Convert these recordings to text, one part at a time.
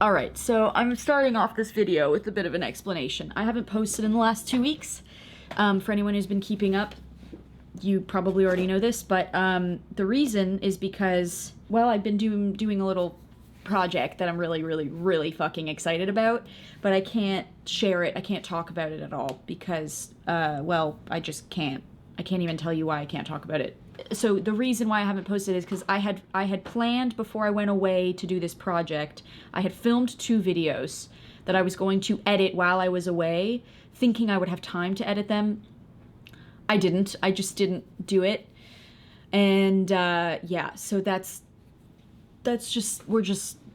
Alright, so I'm starting off this video with a bit of an explanation. I haven't posted in the last 2 weeks. For anyone who's been keeping up, you probably already know this, but the reason is because, well, I've been doing a little project that I'm really fucking excited about, but I can't share it, I can't talk about it at all because, well, I just can't. I can't even tell you why I can't talk about it. So the reason why I haven't posted is because I had planned before I went away to do this project. I had filmed 2 videos that I was going to edit while I was away, thinking I would have time to edit them. I didn't. I just didn't do it. And yeah, so that's just,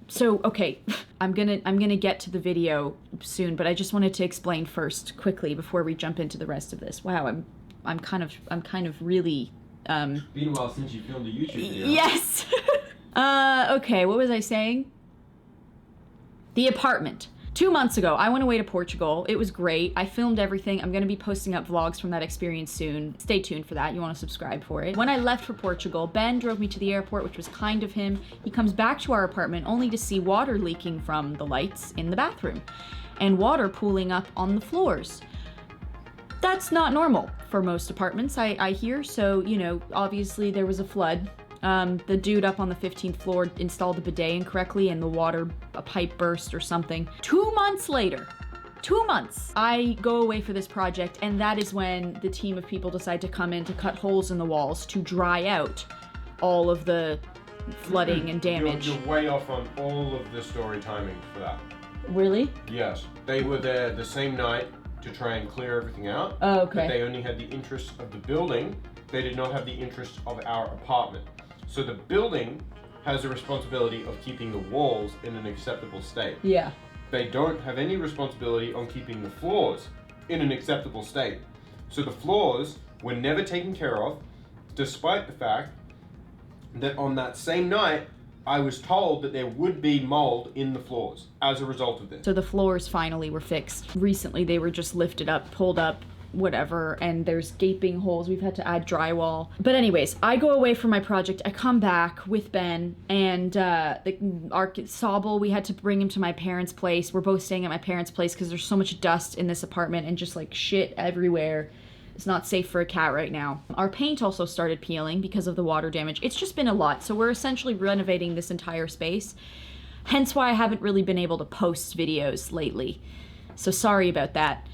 so okay. I'm gonna get to the video soon, but I just wanted to explain first quickly before we jump into the rest of this. Wow, I'm kind of really It's been a while since you filmed a YouTube video. Yes. Okay, what was I saying? The apartment. 2 months ago, I went away to Portugal. It was great. I filmed everything. I'm gonna be posting up vlogs from that experience soon. Stay tuned for that. You wanna subscribe for it. When I left for Portugal, Ben drove me to the airport, which was kind of him. He comes back to our apartment only to see water leaking from the lights in the bathroom and water pooling up on the floors. That's not normal for most apartments, I hear, so, you know, obviously there was a flood. The dude up on the 15th floor installed the bidet incorrectly and a pipe burst or something. 2 months later, 2 months, I go away for this project, and that is when the team of people decide to come in to cut holes in the walls to dry out all of the flooding and damage. You're way off on all of the story timing for that. Really? Yes. They were there the same night to try and clear everything out. Oh, okay. But they only had the interests of the building. They did not have the interests of our apartment. So the building has a responsibility of keeping the walls in an acceptable state. Yeah. They don't have any responsibility on keeping the floors in an acceptable state. So the floors were never taken care of, despite the fact that on that same night, I was told that there would be mold in the floors as a result of this. So the floors finally were fixed. Recently they were just lifted up, pulled up, whatever, and there's gaping holes. We've had to add drywall. But anyways, I go away for my project. I come back with Ben, and our Sobel, we had to bring him to my parents' place. We're both staying at my parents' place because there's so much dust in this apartment and just like shit everywhere. It's not safe for a cat right now. Our paint also started peeling because of the water damage. It's just been a lot. So we're essentially renovating this entire space. Hence why I haven't really been able to post videos lately. So sorry about that.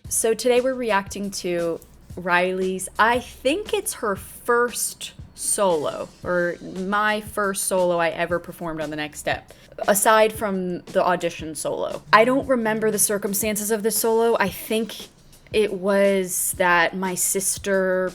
So today we're reacting to Riley's, I think it's her first solo, or my first solo I ever performed on The Next Step, aside from the audition solo. I don't remember the circumstances of this solo. I think it was that my sister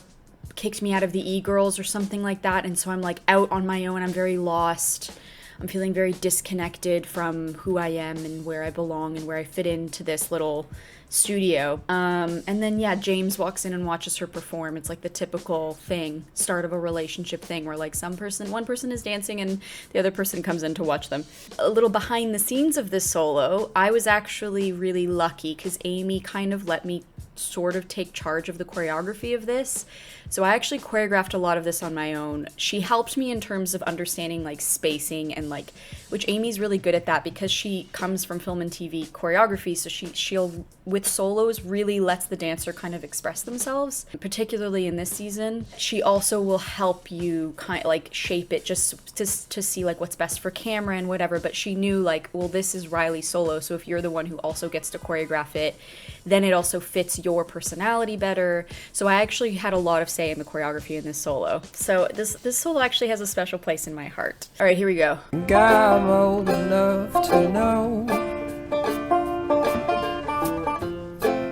kicked me out of the E-Girls or something like that, and so I'm like out on my own. I'm very lost. I'm feeling very disconnected from who I am and where I belong and where I fit into this little studio. And then, yeah, James walks in and watches her perform. It's like the typical thing, start of a relationship thing, where like one person is dancing and the other person comes in to watch them. A little behind the scenes of this solo, I was actually really lucky because Amy kind of let me sort of take charge of the choreography of this. So I actually choreographed a lot of this on my own. She helped me in terms of understanding like spacing and like, which Amy's really good at that because she comes from film and TV choreography, so she'll with solos really lets the dancer kind of express themselves, particularly in this season. She also will help you kind of like shape it just to see like what's best for camera and whatever, but she knew like, well, this is Riley's solo, so if you're the one who also gets to choreograph it, then it also fits your personality better. So I actually had a lot of say in the choreography in this solo. So this solo actually has a special place in my heart. All right, here we go. I'm old enough to know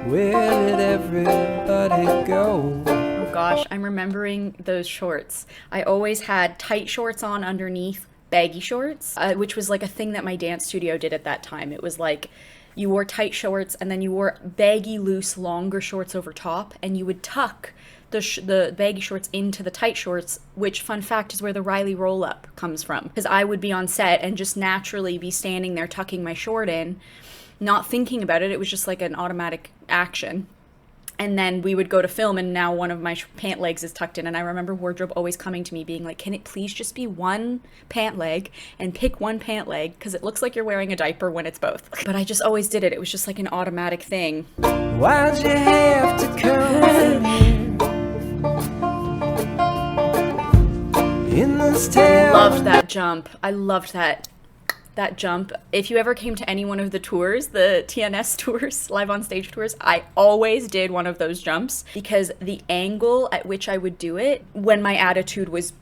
where did everybody go? Oh gosh, I'm remembering those shorts. I always had tight shorts on underneath baggy shorts, which was like a thing that my dance studio did at that time. It was like you wore tight shorts and then you wore baggy, loose, longer shorts over top, and you would tuck the baggy shorts into the tight shorts, which, fun fact, is where the Riley roll-up comes from. Because I would be on set and just naturally be standing there tucking my short in, not thinking about it. It was just like an automatic action. And then we would go to film, and now one of my pant legs is tucked in. And I remember wardrobe always coming to me being like, can it please just be one pant leg, and pick one pant leg, because it looks like you're wearing a diaper when it's both. But I just always did it. It was just like an automatic thing. Why'd you have to come in this town? Loved that jump. I loved that jump. If you ever came to any one of the tours, the TNS tours, live on stage tours, I always did one of those jumps, because the angle at which I would do it, when my attitude was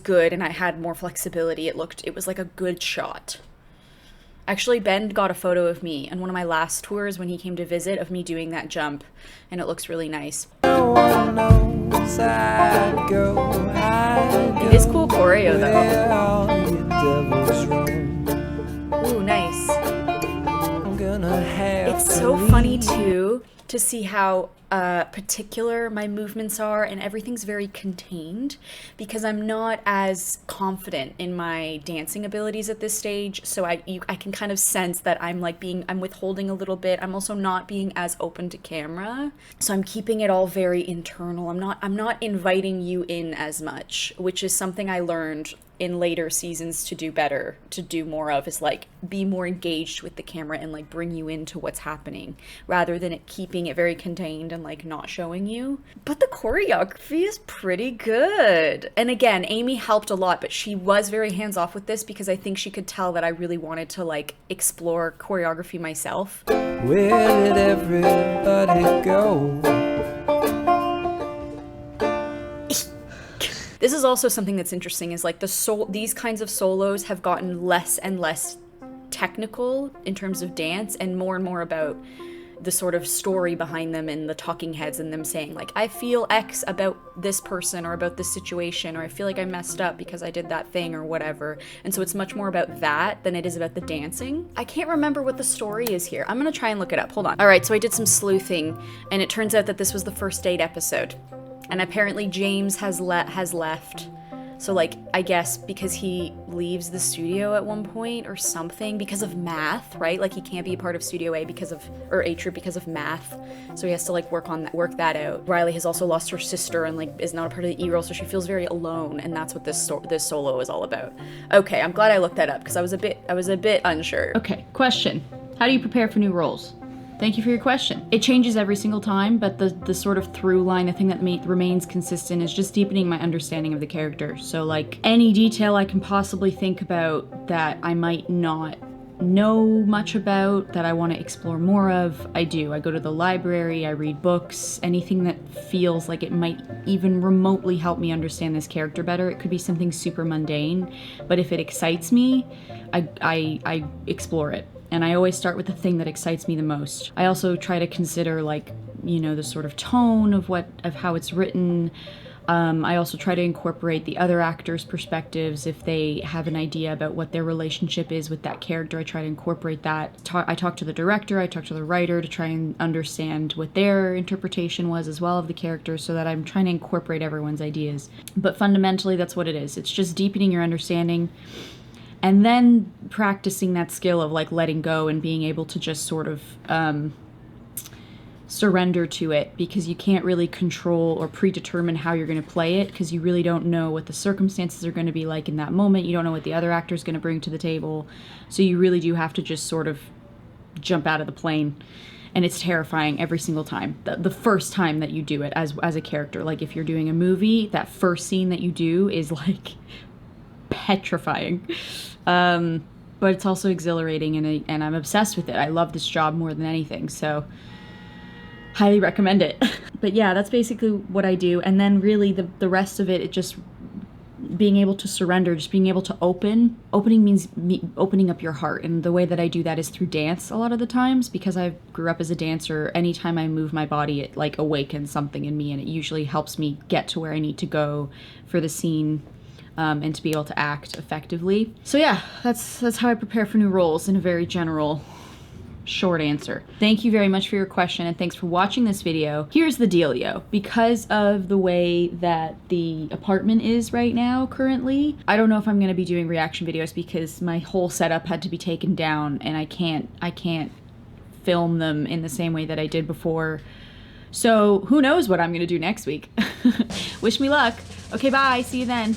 good and I had more flexibility, it was like a good shot. Actually, Ben got a photo of me on one of my last tours when he came to visit, of me doing that jump, and it looks really nice. No one knows I'd go. It is cool choreo though. Where all your devils roam. Ooh, nice. I'm gonna have It's to so leave. funny too to see how particular my movements are, and everything's very contained, because I'm not as confident in my dancing abilities at this stage. So I can kind of sense that I'm withholding a little bit. I'm also not being as open to camera, so I'm keeping it all very internal. I'm not inviting you in as much, which is something I learned in later seasons to do better, to do more of, is like be more engaged with the camera and like bring you into what's happening, rather than keeping it very contained and like not showing you. But the choreography is pretty good. And again, Amy helped a lot, but she was very hands off with this, because I think she could tell that I really wanted to like explore choreography myself. Where did everybody go? This is also something that's interesting, is like these kinds of solos have gotten less and less technical in terms of dance, and more about the sort of story behind them, and the talking heads, and them saying like, I feel X about this person or about this situation, or I feel like I messed up because I did that thing or whatever. And so it's much more about that than it is about the dancing. I can't remember what the story is here. I'm gonna try and look it up. Hold on. All right, so I did some sleuthing, and it turns out that this was the first date episode. And apparently James has left. So like, I guess because he leaves the studio at one point or something, because of math, right? Like he can't be a part of Studio A A Troop because of math. So he has to like work that out. Riley has also lost her sister and like is not a part of the E-Girl, so she feels very alone, and that's what this solo is all about. Okay, I'm glad I looked that up, because I was a bit unsure. Okay, question. How do you prepare for new roles? Thank you for your question. It changes every single time, but the sort of through line, the thing that remains consistent, is just deepening my understanding of the character. So like any detail I can possibly think about that I might not know much about, that I want to explore more of, I do. I go to the library, I read books, anything that feels like it might even remotely help me understand this character better. It could be something super mundane, but if it excites me, I explore it. And I always start with the thing that excites me the most. I also try to consider, like, you know, the sort of tone of how it's written. I also try to incorporate the other actors' perspectives. If they have an idea about what their relationship is with that character, I try to incorporate that. I talk to the director, I talk to the writer to try and understand what their interpretation was as well of the character, so that I'm trying to incorporate everyone's ideas. But fundamentally, that's what it is. It's just deepening your understanding, and then practicing that skill of like letting go and being able to just sort of surrender to it, because you can't really control or predetermine how you're going to play it, because you really don't know what the circumstances are going to be like in that moment. You don't know what the other actor is going to bring to the table. So you really do have to just sort of jump out of the plane. And it's terrifying every single time. The first time that you do it as a character. Like if you're doing a movie, that first scene that you do is like petrifying. But it's also exhilarating, and I'm obsessed with it. I love this job more than anything, so highly recommend it. But yeah, that's basically what I do. And then really the rest of it just being able to surrender, just being able to open. Opening means opening up your heart, and the way that I do that is through dance a lot of the times, because I grew up as a dancer. Anytime I move my body, it like awakens something in me, and it usually helps me get to where I need to go for the scene. And to be able to act effectively. So yeah, that's how I prepare for new roles in a very general, short answer. Thank you very much for your question, and thanks for watching this video. Here's the dealio. Because of the way that the apartment is right now currently, I don't know if I'm gonna be doing reaction videos, because my whole setup had to be taken down, and I can't film them in the same way that I did before. So who knows what I'm going to do next week. Wish me luck. Okay, bye. See you then.